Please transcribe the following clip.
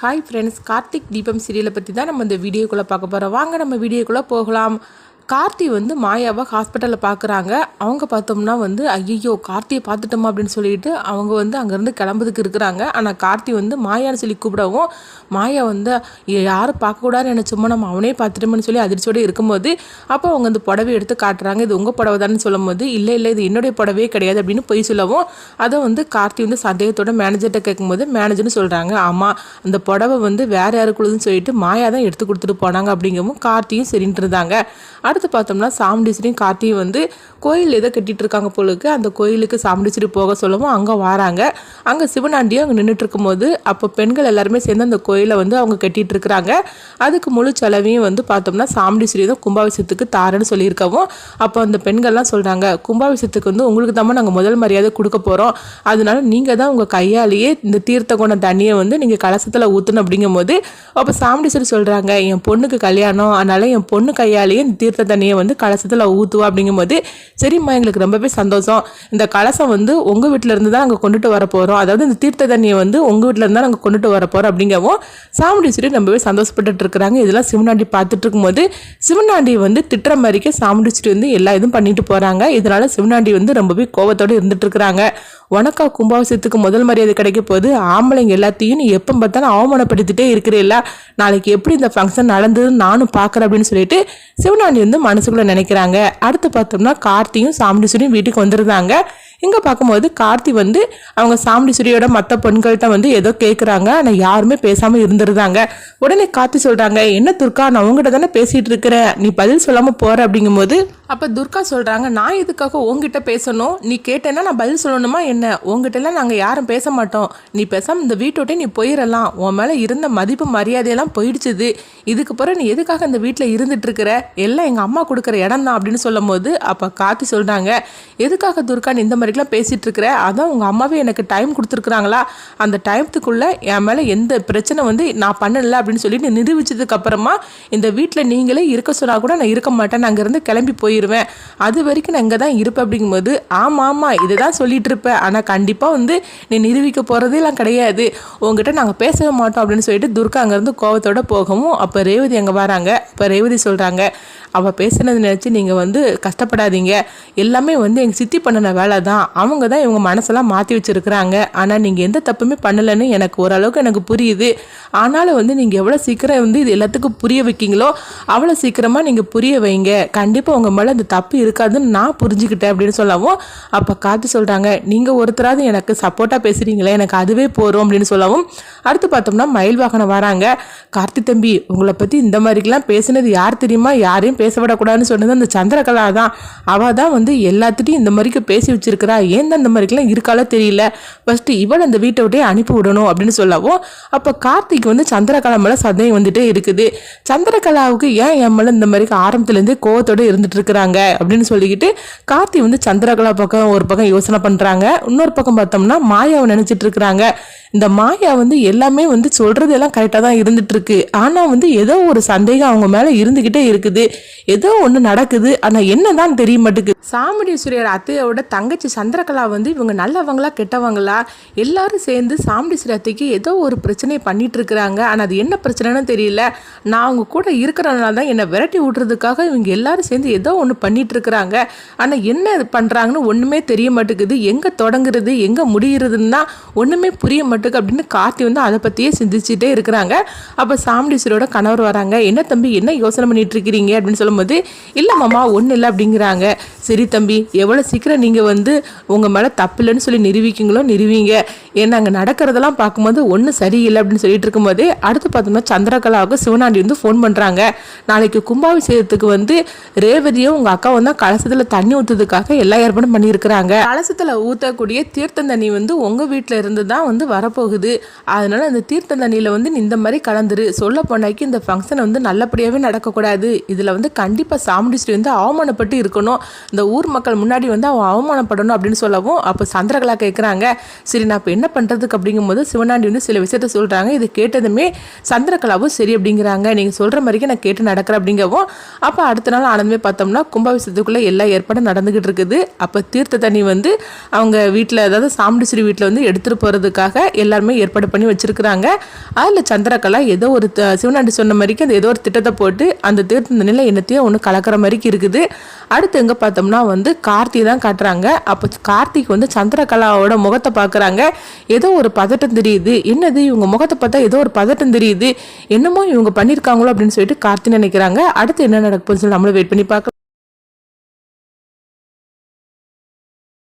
Hi friends, Karthik தீபம் சீரியலை பற்றி தான் நம்ம இந்த வீடியோக்குள்ளே பார்க்க போகிறோம். வாங்க நம்ம வீடியோக்குள்ளே போகலாம். கார்த்தி மாயாவை ஹாஸ்பிட்டலில் பார்க்குறாங்க. அவங்க பார்த்தோம்னா ஐயோ கார்த்தியை பார்த்துட்டோமா அப்படின்னு சொல்லிட்டு அவங்க அங்கேருந்து கிளம்புறதுக்கு இருக்கிறாங்க. ஆனால் கார்த்தி மாயான்னு சொல்லி கூப்பிடவும் மாயா யாரும் பார்க்கக்கூடாதுன்னு நினச்சோமோ நம்ம அவனே பார்த்துட்டோம்னு சொல்லி அதிர்ச்சியோடு இருக்கும்போது அப்போ அவங்க அந்த புடவை எடுத்து காட்டுறாங்க. இது உங்கள் புடவை தானே சொல்லும் போது இல்லை இது என்னுடைய புடவையே கிடையாது அப்படின்னு போய் சொல்லவும் அதை கார்த்தி சந்தேகத்தோட மேனேஜர்கிட்ட கேட்கும்போது மேனேஜர்னு சொல்கிறாங்க, ஆமாம் அந்த புடவை வேறு யாருக்குள்ளதுன்னு சொல்லிட்டு மாயா தான் எடுத்து கொடுத்துட்டு போனாங்க அப்படிங்கவும் கார்த்தியும் சரின்ட்டு இருந்தாங்க. அடுத்து பார்த்தோம்னா சாமுண்டீஸ்வரியும் கார்த்தியும் கோயில் ஏதோ கட்டிட்டு இருக்காங்க போலுக்கு. அந்த கோயிலுக்கு சாமுண்டீஸ்வரி போக சொல்லவும் அங்கே வராங்க. அங்கே சிவனாண்டியும் அங்கே நின்றுட்டு இருக்கும்போது அப்போ பெண்கள் எல்லாருமே சேர்ந்து அந்த கோயிலை அவங்க கட்டிட்டு இருக்கிறாங்க. அதுக்கு முழு செலவையும் பார்த்தோம்னா சாமுண்டீஸ்வரி தான் கும்பாபிஷேகத்துக்கு தாரன்னு சொல்லியிருக்கவும் அப்போ அந்த பெண்கள்லாம் சொல்கிறாங்க, கும்பாபிஷேகத்துக்கு உங்களுக்கு தான் நாங்கள் முதல் மரியாதை கொடுக்க போகிறோம், அதனால நீங்கள் தான் உங்கள் கையாலேயே இந்த தீர்த்த கொண்ட தண்ணியை நீங்கள் கலசத்தில் ஊற்றணும் அப்படிங்கும் போது அப்போ சாமுண்டீஸ்வரி சொல்கிறாங்க, என் பொண்ணுக்கு கல்யாணம், அதனால என் பொண்ணு கையாலேயே இந்த தீர்த்த தண்ணியை கலசத்தில் ஊற்றுவா அப்படிங்கும்போது சரிம்மா எங்களுக்கு ரொம்பவே சந்தோஷம், இந்த கலசம் உங்கள் வீட்டில் இருந்து தான் நாங்கள் கொண்டுட்டு வர போகிறோம், அதாவது இந்த தீர்த்த தண்ணியை உங்கள் வீட்டில் இருந்தால் நாங்கள் கொண்டுட்டு வர போகிறோம் அப்படிங்கவும் சாமுண்டீஸ்வரி ரொம்பவே சந்தோஷப்பட்டு இருக்கிறாங்க. இதெல்லாம் சிவனாண்டி பார்த்துட்டு இருக்கும்போது சிவனாண்டி திட்டுற மாதிரிக்கு சாமுண்டீஸ்வரி எல்லா இதுவும் பண்ணிட்டு போகிறாங்க. இதனால சிவனாண்டி ரொம்பவே கோபத்தோடு இருந்துட்டு இருக்கிறாங்க. உனக்கா கும்பாபிஷேகத்துக்கு முதல் மரியாதை கிடைக்க போது ஆம்பளைங்க எல்லாத்தையும் நீ எப்போ பார்த்தாலும் அவமானப்படுத்திட்டே இருக்கிறீல்ல, நாளைக்கு எப்படி இந்த ஃபங்க்ஷன் நடந்ததுன்னு நானும் பார்க்குறேன் அப்படின்னு சொல்லிட்டு சிவனாண்டி மனசுக்குள்ளே நினைக்கிறாங்க. அடுத்து பார்த்தோம்னா கார்த்தியும் சாமுண்டீஸ்வரியும் வீட்டுக்கு வந்துருந்தாங்க. இங்கே பார்க்கும்போது கார்த்தி அவங்க சாமுண்டீஸ்வரியோட மற்ற பெண்கள்கிட்ட ஏதோ கேட்குறாங்க. ஆனால் யாருமே பேசாமல் இருந்துருந்தாங்க. உடனே கார்த்தி சொல்கிறாங்க, என்ன துர்கா நான் உங்ககிட்ட தானே பேசிகிட்டு இருக்கிறேன், நீ பதில் சொல்லாமல் போகிற அப்படிங்கும்போது அப்போ துர்கா சொல்கிறாங்க, நான் எதுக்காக உங்ககிட்ட பேசணும், நீ கேட்டேன்னா நான் பதில் சொல்லணுமா என்ன, உங்ககிட்டலாம் நாங்கள் யாரும் பேச மாட்டோம், நீ பேசாமல் இந்த வீட்டோட்டே நீ போயிடலாம், உன் மேலே இருந்த மதிப்பு மரியாதையெல்லாம் போயிடுச்சுது, இதுக்கு பிறகு நீ எதுக்காக இந்த வீட்டில் இருந்துட்டுருக்கிற, எல்லாம் எங்கள் அம்மா கொடுக்குற இடம் தான் அப்படின்னு சொல்லும் போது அப்போ கார்த்தி சொல்கிறாங்க, எதுக்காக துர்கா நீ இந்த மாதிரிலாம் பேசிகிட்டு இருக்கிற, அதான் உங்கள் அம்மாவே எனக்கு டைம் கொடுத்துருக்குறாங்களா, அந்த டைமத்துக்குள்ளே என் மேலே எந்த பிரச்சனை நான் பண்ணலை அப்படின்னு சொல்லிட்டு நிரூபிச்சதுக்கு அப்புறமா இந்த வீட்டில் நீங்களே இருக்க சொன்னால் கூட நான் இருக்க மாட்டேன், நான் அங்கேருந்து கிளம்பி போயிடுவேன், அது வரைக்கும் நான் இங்கே தான் இருப்பேன் அப்படிங்கும்போது ஆமாம் இதை தான் சொல்லிட்டு இருப்பேன், ஆனால் கண்டிப்பாக நீ நிரூபிக்க போகிறதெல்லாம் கிடையாது, உங்ககிட்ட நாங்கள் பேசவே மாட்டோம் அப்படின்னு சொல்லிட்டு துர்கா அங்கேருந்து கோவத்தோடு போகவும் அப்போ ரேவதி அங்கே வராங்க. இப்போ ரேவதி சொல்கிறாங்க, அவள் பேசுனது நினச்சி நீங்கள் கஷ்டப்படாதீங்க, எல்லாமே எங்கள் சித்தி பண்ணின வேலை தான், அவங்க தான் இவங்க மனசெல்லாம் மாற்றி வச்சுருக்குறாங்க, ஆனால் நீங்கள் எந்த தப்புமே பண்ணலைன்னு எனக்கு ஓரளவுக்கு எனக்கு புரியுது, ஆனாலும் நீங்கள் எவ்வளோ சீக்கிரம் இது எல்லாத்துக்கும் புரிய வைக்கிங்களோ அவ்வளோ சீக்கிரமாக நீங்கள் புரிய வைங்க, கண்டிப்பாக உங்கள் மேலே அந்த தப்பு இருக்காதுன்னு நான் புரிஞ்சுக்கிட்டேன் அப்படின்னு சொல்லவும் அப்போ காத்து சொல்கிறாங்க, நீங்கள் ஒருத்தராவது எனக்கு சப்போர்ட்டாக பேசுகிறீங்களே எனக்கு அதுவே போகிறோம் அப்படின்னு சொல்லவும் அடுத்து பார்த்தோம்னா மயில் வாகனம் வராங்க. கார்த்தி தம்பி உங்களை பற்றி இந்த மாதிரிக்கெல்லாம் பேசுனது யார் தெரியுமா, யாரையும் பேச விடக்கூடாதுன்னு சொன்னது அந்த சந்திரகலா தான், அவள் தான் எல்லாத்துட்டையும் இந்த மாதிரிக்கு பேசி வச்சிருக்கிறா, ஏன் தான் இந்த மாதிரிக்கெல்லாம் இருக்கால தெரியல, ஃபர்ஸ்ட் இவள் அந்த வீட்டை விட்டே அனுப்பி விடணும் அப்படின்னு சொல்லவும் அப்போ கார்த்திக் சந்திரகலா மேலே சந்தேகம் வந்துட்டே இருக்குது. சந்திரகலாவுக்கு ஏன் என் மேலே இந்த மாதிரி ஆரம்பத்துலேருந்தே கோவத்தோடு இருந்துட்டு இருக்கிறாங்க அப்படின்னு சொல்லிக்கிட்டு கார்த்தி சந்திரகலா பக்கம் ஒரு பக்கம் யோசனை பண்ணுறாங்க. இன்னொரு பக்கம் பார்த்தோம்னா மாயாவை நினச்சிட்டு இருக்கிறாங்க. இந்த மாயா எல்லாமே சொல்றது எல்லாம் கரெக்டாக தான் இருந்துட்டு இருக்கு, ஆனால் ஏதோ ஒரு சந்தேகம் அவங்க மேலே இருந்துக்கிட்டே இருக்குது, ஏதோ ஒன்று நடக்குது, ஆனால் என்னதான் தெரிய மாட்டேங்குது. சாமுண்டீஸ்வரியோட அத்தையோட தங்கச்சி சந்திரகலா இவங்க நல்லவங்களா கெட்டவங்களா, எல்லாரும் சேர்ந்து சாமுண்டீஸ்வரி அத்தைக்கு ஏதோ ஒரு பிரச்சனையை பண்ணிட்டு இருக்கிறாங்க, ஆனால் அது என்ன பிரச்சனைன்னு தெரியல, நான் அவங்க கூட இருக்கிறனால தான் என்னை விரட்டி விட்டுறதுக்காக இவங்க எல்லாரும் சேர்ந்து ஏதோ ஒன்று பண்ணிட்டு இருக்கிறாங்க, ஆனால் என்ன பண்ணுறாங்கன்னு ஒன்றுமே தெரிய மாட்டேங்குது, எங்கே தொடங்குறது எங்கே முடிகிறதுன்னு தான் ஒன்றுமே புரிய மாட்டேங்குது அப்படின்னு கார்த்தி அதை பற்றியே சிந்திச்சுட்டே இருக்கிறாங்க. அப்போ சாமுண்டீஸ்வரியோட கணவர் வராங்க, என்ன தம்பி என்ன யோசனை பண்ணிட்டு இருக்கிறீங்க அப்படின்னு சொல்லும்போது இல்லை மாமா ஒன்றும் இல்லை அப்படிங்கிறாங்க. சரி தம்பி எவ்வளோ சீக்கிரம் நீங்கள் உங்கள் மேலே தப்பு இல்லைன்னு சொல்லி நிரூபிக்கிங்களோ நிரூபிங்க, ஏன்னா அங்கே நடக்கிறதெல்லாம் பார்க்கும்போது ஒன்றும் சரியில்லை அப்படின்னு சொல்லிட்டு இருக்கும்போது அடுத்து பார்த்தோம்னா சந்திரகலாவுக்கு சிவனாண்டி ஃபோன் பண்ணுறாங்க, நாளைக்கு கும்பாபிஷேகத்துக்கு ரேவதியும் உங்கள் அக்காவும் தான் கலசத்தில் தண்ணி ஊற்றுறதுக்காக எல்லா ஏற்பாடும் பண்ணியிருக்கிறாங்க, கலசத்தில் ஊற்றக்கூடிய தீர்த்தம் தண்ணி உங்கள் வீட்டில் இருந்து தான் வரப்போகுது, அதனால அந்த தீர்த்த தண்ணியில் இந்த மாதிரி கலந்துரு, சொல்ல போனாக்கி இந்த ஃபங்க்ஷன் நல்லபடியாகவே நடக்கக்கூடாது, இதில் கண்டிப்பாக சாமுண்டீஸ்வரி அவமானப்பட்டு இருக்கணும், இந்த ஊர் மக்கள் முன்னாடி அவன் அவமானப்படணும் அப்படின்னு சொல்லவும் அப்போ சந்திரகலா கேட்குறாங்க, சரி நான் இப்போ என்ன பண்ணுறதுக்கு அப்படிங்கும்போது சிவனாண்டி வந்து சில விஷயத்த சொல்கிறாங்க. இது கேட்டதுமே சந்திரகலாவும் சரி அப்படிங்கிறாங்க, நீங்கள் சொல்கிற மாதிரிக்கு நான் கேட்டு நடக்கிறேன் அப்படிங்கவும் அப்போ அடுத்த நாள் ஆனந்தமே பார்த்தோம்னா கும்பாபிஷேகத்துக்குள்ளே எல்லா ஏற்பாடும் நடந்துக்கிட்டு இருக்குது. அப்போ தீர்த்த தண்ணி வந்து அவங்க வீட்டில், அதாவது சாமுண்டீஸ்வரி வீட்டில் வந்து எடுத்துகிட்டு போகிறதுக்காக எல்லாருமே ஏற்பாடு பண்ணி வச்சுருக்குறாங்க. அதில் சந்திரகலா ஏதோ ஒரு சிவனாண்டி சொன்ன மாதிரிக்கு அந்த ஏதோ ஒரு திட்டத்தை போட்டு அந்த தீர்த்த தண்ணியில் என்னத்தையும் ஒன்று கலக்கிற மாதிரிக்கு இருக்குது. அடுத்து எங்கே பார்த்தோம்னா வந்து கார்த்தி தான் காட்டுறாங்க. அப்போ கார்த்திக் வந்து சந்திரகலாவோட முகத்தை பார்க்குறாங்க. ஏதோ ஒரு பதட்டம் தெரியுது, என்னது இவங்க முகத்தை பார்த்தா ஏதோ ஒரு பதட்டம் தெரியுது, என்னமோ இவங்க பண்ணியிருக்காங்களோ அப்படின்னு சொல்லிட்டு கார்த்தி நினைக்கிறாங்க. அடுத்து என்ன நடக்குதுன்னு சொல்லி நம்மளும் வெயிட் பண்ணி பார்க்கலாம்.